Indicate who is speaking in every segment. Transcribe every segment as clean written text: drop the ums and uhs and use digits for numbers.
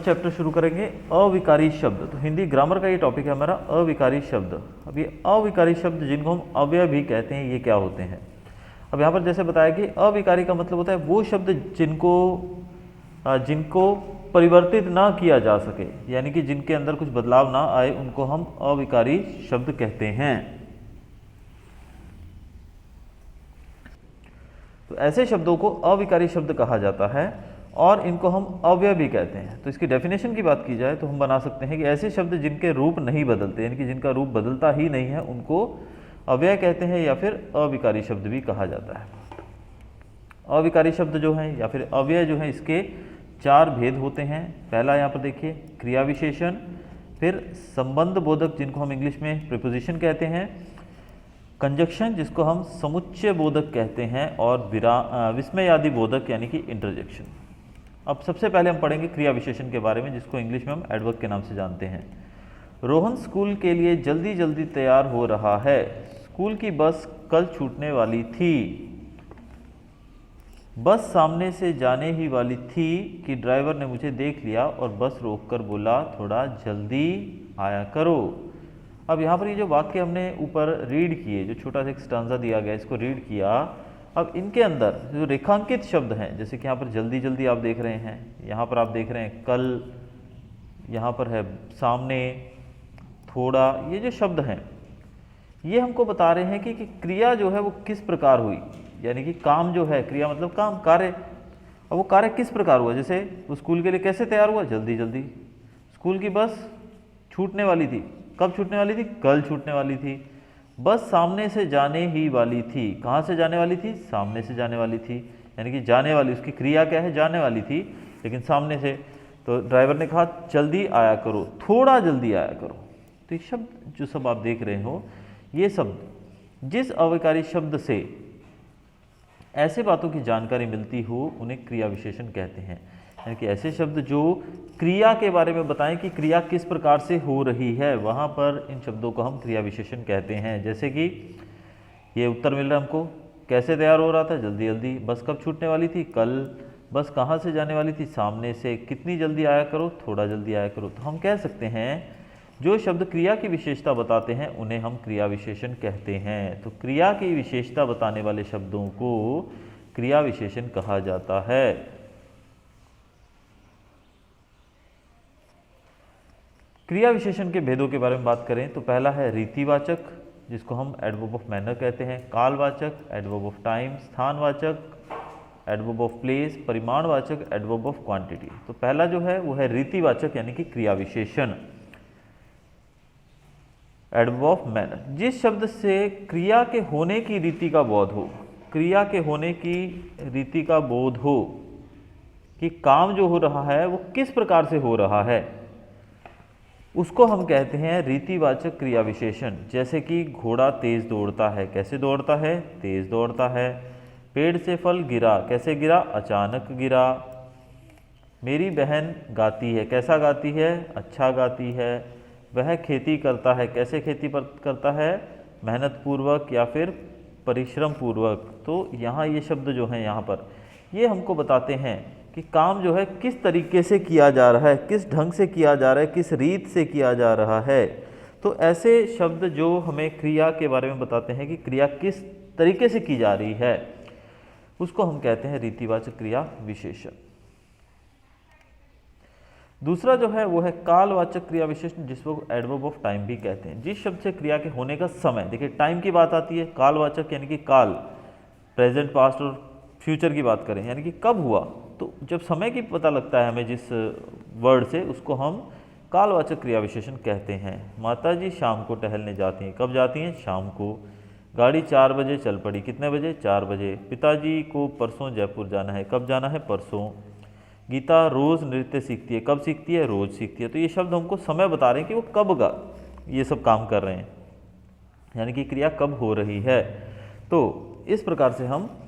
Speaker 1: Chapter शुरू करेंगे अविकारी शब्द। तो हिंदी ग्रामर का ये टॉपिक है हमारा अविकारी शब्द। अब ये अविकारी शब्द जिनको हम अव्यय भी कहते हैं ये क्या होते हैं। अब यहाँ पर जैसे बताया कि अविकारी का मतलब होता है वो शब्द जिनको परिवर्तित ना किया जा सके, यानी कि जिनके अंदर कुछ बदलाव ना आए उनको हम अविकारी शब्द कहते हैं। तो ऐसे शब्दों को अविकारी शब्द कहा जाता है और इनको हम अव्यय भी कहते हैं। तो इसकी डेफिनेशन की बात की जाए तो हम बना सकते हैं कि ऐसे शब्द जिनके रूप नहीं बदलते, यानी कि जिनका रूप बदलता ही नहीं है, उनको अव्यय कहते हैं या फिर अविकारी शब्द भी कहा जाता है। अविकारी शब्द जो हैं या फिर अव्यय जो हैं, इसके 4 भेद होते हैं। पहला यहाँ पर देखिए क्रिया विशेषण, फिर संबंध बोधक जिनको हम इंग्लिश में प्रीपोजिशन कहते हैं, कंजक्शन जिसको हम समुच्चय बोधक कहते हैं, और विस्मयादि बोधक यानी कि इंटरजेक्शन। अब सबसे पहले हम पढ़ेंगे क्रिया विशेषण के बारे में, जिसको इंग्लिश में हम एडवर्ब के नाम से जानते हैं। रोहन स्कूल के लिए जल्दी जल्दी तैयार हो रहा है। स्कूल की बस कल छूटने वाली थी। बस सामने से जाने ही वाली थी कि ड्राइवर ने मुझे देख लिया और बस रोककर बोला थोड़ा जल्दी आया करो। अब यहाँ पर ये जो वाक्य हमने ऊपर रीड किए, जो छोटा सा एक स्टांजा दिया गया, इसको रीड किया। अब इनके अंदर जो रेखांकित शब्द हैं, जैसे कि यहाँ पर जल्दी जल्दी आप देख रहे हैं, यहाँ पर आप देख रहे हैं कल, यहाँ पर है सामने, थोड़ा, ये जो शब्द हैं ये हमको बता रहे हैं कि क्रिया जो है वो किस प्रकार हुई, यानी कि काम जो है, क्रिया मतलब काम, कार्य। अब वो कार्य किस प्रकार हुआ, जैसे वो स्कूल के लिए कैसे तैयार हुआ, जल्दी जल्दी। स्कूल की बस छूटने वाली थी, कब छूटने वाली थी, कल छूटने वाली थी। बस सामने से जाने ही वाली थी, कहाँ से जाने वाली थी, सामने से जाने वाली थी, यानी कि जाने वाली, उसकी क्रिया क्या है, जाने वाली थी लेकिन सामने से। तो ड्राइवर ने कहा जल्दी आया करो, थोड़ा जल्दी आया करो। तो ये शब्द जो सब आप देख रहे हो, ये शब्द जिस अविकारी शब्द से ऐसे बातों की जानकारी मिलती हो उन्हें क्रिया विशेषण कहते हैं। यानी कि ऐसे शब्द जो क्रिया के बारे में बताएं कि क्रिया किस प्रकार से हो रही है, वहाँ पर इन शब्दों को हम क्रिया विशेषण कहते हैं। जैसे कि ये उत्तर मिल रहा है हमको, कैसे तैयार हो रहा था, जल्दी जल्दी। बस कब छूटने वाली थी, कल। बस कहाँ से जाने वाली थी, सामने से। कितनी जल्दी आया करो, थोड़ा जल्दी आया करो। तो हम कह सकते हैं जो शब्द क्रिया की विशेषता बताते हैं उन्हें हम क्रिया विशेषण कहते हैं। तो क्रिया की विशेषता बताने वाले शब्दों को क्रिया विशेषण कहा जाता है। क्रिया विशेषण के भेदों के बारे में बात करें तो पहला है रीतिवाचक, जिसको हम एडवर्ब ऑफ मैनर कहते हैं, कालवाचक, एडवर्ब ऑफ टाइम, स्थानवाचक, एडवर्ब ऑफ प्लेस, परिमाणवाचक, एडवर्ब ऑफ क्वांटिटी। तो पहला जो है वो है रीतिवाचक यानी कि क्रिया विशेषण, एडवर्ब ऑफ मैनर। जिस शब्द से क्रिया के होने की रीति का बोध हो, क्रिया के होने की रीति का बोध हो कि काम जो हो रहा है वो किस प्रकार से हो रहा है, उसको हम कहते हैं रीतिवाचक क्रिया विशेषण। जैसे कि घोड़ा तेज दौड़ता है, कैसे दौड़ता है, तेज दौड़ता है। पेड़ से फल गिरा, कैसे गिरा, अचानक गिरा। मेरी बहन गाती है, कैसा गाती है, अच्छा गाती है। वह खेती करता है, कैसे खेती करता है, मेहनत पूर्वक या फिर परिश्रम पूर्वक। तो यहाँ ये शब्द जो हैं यहाँ पर ये हमको बताते हैं कि काम जो है किस तरीके से किया जा रहा है, किस ढंग से किया जा रहा है, किस रीत से किया जा रहा है। तो ऐसे शब्द जो हमें क्रिया के बारे में बताते हैं कि क्रिया किस तरीके से की जा रही है, उसको हम कहते हैं रीतिवाचक क्रिया विशेषण। दूसरा जो है वो है कालवाचक क्रिया विशेषण, जिसको एडवर्ब ऑफ टाइम भी कहते हैं। जिस शब्द से क्रिया के होने का समय, देखिए टाइम की बात आती है, कालवाचक यानी कि काल, प्रेजेंट, पास्ट और फ्यूचर की बात करें यानी कि कब हुआ, तो जब समय की पता लगता है हमें जिस वर्ड से, उसको हम कालवाचक क्रिया विशेषण कहते हैं। माता जी शाम को टहलने जाती हैं, कब जाती हैं, शाम को। गाड़ी 4 बजे चल पड़ी, कितने बजे, 4 बजे। पिताजी को परसों जयपुर जाना है, कब जाना है, परसों। गीता रोज़ नृत्य सीखती है, कब सीखती है, रोज़ सीखती है। तो ये शब्द हमको समय बता रहे हैं कि वो कब का ये सब काम कर रहे हैं, यानी कि क्रिया कब हो रही है। तो इस प्रकार से हम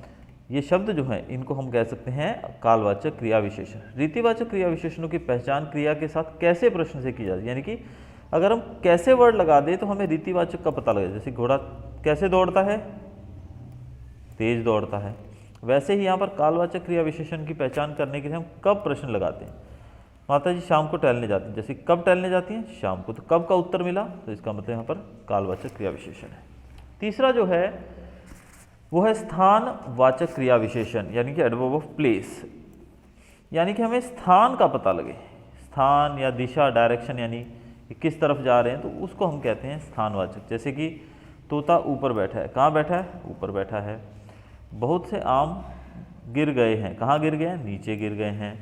Speaker 1: ये शब्द जो हैं इनको हम कह सकते हैं कालवाचक क्रिया विशेषण। रीतिवाचक क्रिया विशेषणों की पहचान क्रिया के साथ कैसे प्रश्न से की जाती है, यानी कि अगर हम कैसे वर्ड लगा दें तो हमें रीतिवाचक का पता लगे। जैसे घोड़ा कैसे दौड़ता है, तेज दौड़ता है। वैसे ही यहाँ पर कालवाचक क्रिया विशेषण की पहचान करने के लिए हम कब प्रश्न लगाते हैं। माता जी शाम को टहलने जाती हैं, जैसे कब टहलने जाती हैं? शाम को। तो कब का उत्तर मिला, तो इसका मतलब यहाँ पर कालवाचक क्रिया विशेषण है। तीसरा जो है वो है स्थानवाचक क्रिया विशेषण, यानी कि एडवर्ब ऑफ प्लेस, यानी कि हमें स्थान का पता लगे, स्थान या दिशा, डायरेक्शन, यानी कि किस तरफ जा रहे हैं, तो उसको हम कहते हैं स्थानवाचक। जैसे कि तोता ऊपर बैठा है, कहाँ बैठा है? ऊपर बैठा है। बहुत से आम गिर गए हैं, कहाँ गिर गए हैं? नीचे गिर गए हैं।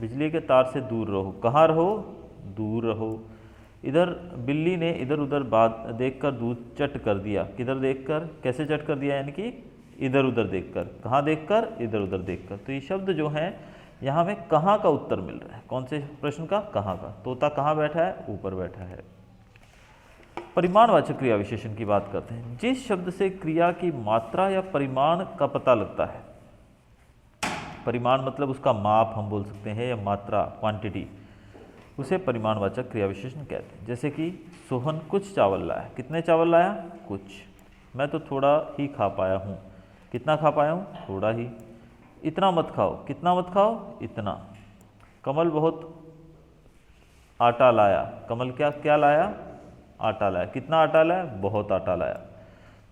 Speaker 1: बिजली के तार से दूर रहो, कहाँ रहो? दूर रहो। इधर बिल्ली ने इधर उधर बात देखकर दूध चट कर दिया, किधर देखकर? कैसे चट कर दिया? यानी कि इधर उधर देखकर। कहाँ देखकर? इधर उधर देखकर। तो ये शब्द जो हैं यहाँ हमें कहाँ का उत्तर मिल रहा है, कौन से प्रश्न का? कहाँ का। तोता कहाँ बैठा है? ऊपर बैठा है। परिमाणवाचक क्रिया विशेषण की बात करते हैं। जिस शब्द से क्रिया की मात्रा या परिमाण का पता लगता है, परिमाण मतलब उसका माप हम बोल सकते हैं, या मात्रा, क्वांटिटी, उसे परिमाणवाचक क्रिया विशेषण कहते हैं। जैसे कि सोहन कुछ चावल लाया, कितने चावल लाया? कुछ। मैं तो थोड़ा ही खा पाया हूँ, कितना खा पाया हूँ? थोड़ा ही। इतना मत खाओ, कितना मत खाओ? इतना। कमल बहुत आटा लाया, कमल क्या क्या लाया? आटा लाया। कितना आटा लाया? बहुत आटा लाया।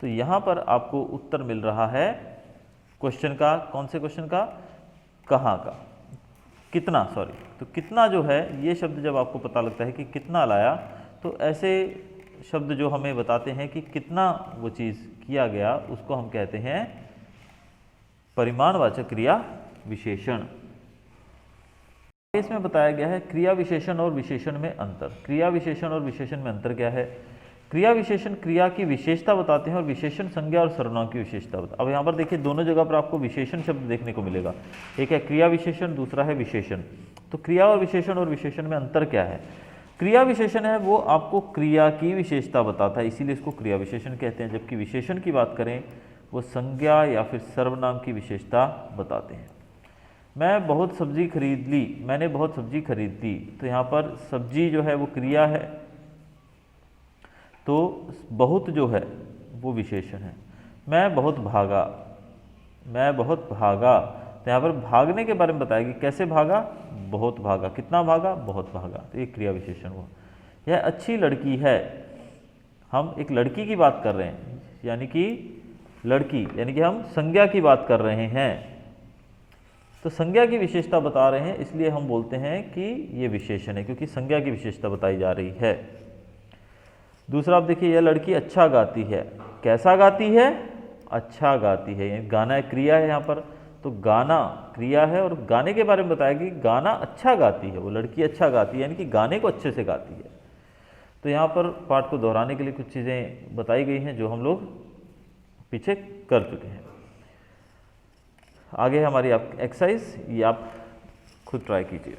Speaker 1: तो यहाँ पर आपको उत्तर मिल रहा है क्वेश्चन का, कौन से क्वेश्चन का? कहाँ का, कितना, सॉरी। तो कितना जो है, ये शब्द जब आपको पता लगता है कि कितना लाया, तो ऐसे शब्द जो हमें बताते हैं कि कितना वो चीज़ किया गया, उसको हम कहते हैं परिमाणवाचक क्रिया विशेषण। इसमें बताया गया है क्रिया विशेषण और विशेषण में अंतर। क्रिया विशेषण और विशेषण में अंतर क्या है? क्रिया विशेषण क्रिया की विशेषता बताते हैं और विशेषण संज्ञा और सर्वनाम की विशेषता बताते हैं। अब यहाँ पर देखिए दोनों जगह पर आपको विशेषण शब्द देखने को मिलेगा, एक है क्रिया विशेषण, दूसरा है विशेषण। तो क्रिया और विशेषण में अंतर क्या है? क्रिया विशेषण है वो आपको क्रिया की विशेषता बताता है, इसीलिए इसको क्रिया विशेषण कहते हैं, जबकि विशेषण की बात करें वो संज्ञा या फिर सर्वनाम की विशेषता बताते हैं। मैं बहुत सब्जी खरीद ली, मैंने बहुत सब्जी खरीद ली, तो यहाँ पर सब्जी जो है वो क्रिया है, तो बहुत जो है वो विशेषण है। मैं बहुत भागा, मैं बहुत भागा, तो यहाँ पर भागने के बारे में बताया कि कैसे भागा? बहुत भागा। कितना भागा? बहुत भागा। तो ये क्रिया विशेषण हुआ। यह अच्छी लड़की है, हम एक लड़की की बात कर रहे हैं, यानी कि लड़की, यानी कि हम संज्ञा की बात कर रहे हैं, तो संज्ञा की विशेषता बता रहे हैं, इसलिए हम बोलते हैं कि ये विशेषण है, क्योंकि संज्ञा की विशेषता बताई जा रही है। दूसरा आप देखिए, यह लड़की अच्छा गाती है, कैसा गाती है? अच्छा गाती है। यानी गाना एक क्रिया है यहाँ पर, तो गाना क्रिया है और गाने के बारे में बताया कि गाना अच्छा गाती है, वो लड़की अच्छा गाती है, यानी कि गाने को अच्छे से गाती है। तो यहाँ पर पाठ को दोहराने के लिए कुछ चीज़ें बताई गई हैं जो हम लोग पीछे कर चुके हैं। आगे हमारी आप एक्सरसाइज, ये आप खुद ट्राई कीजिए।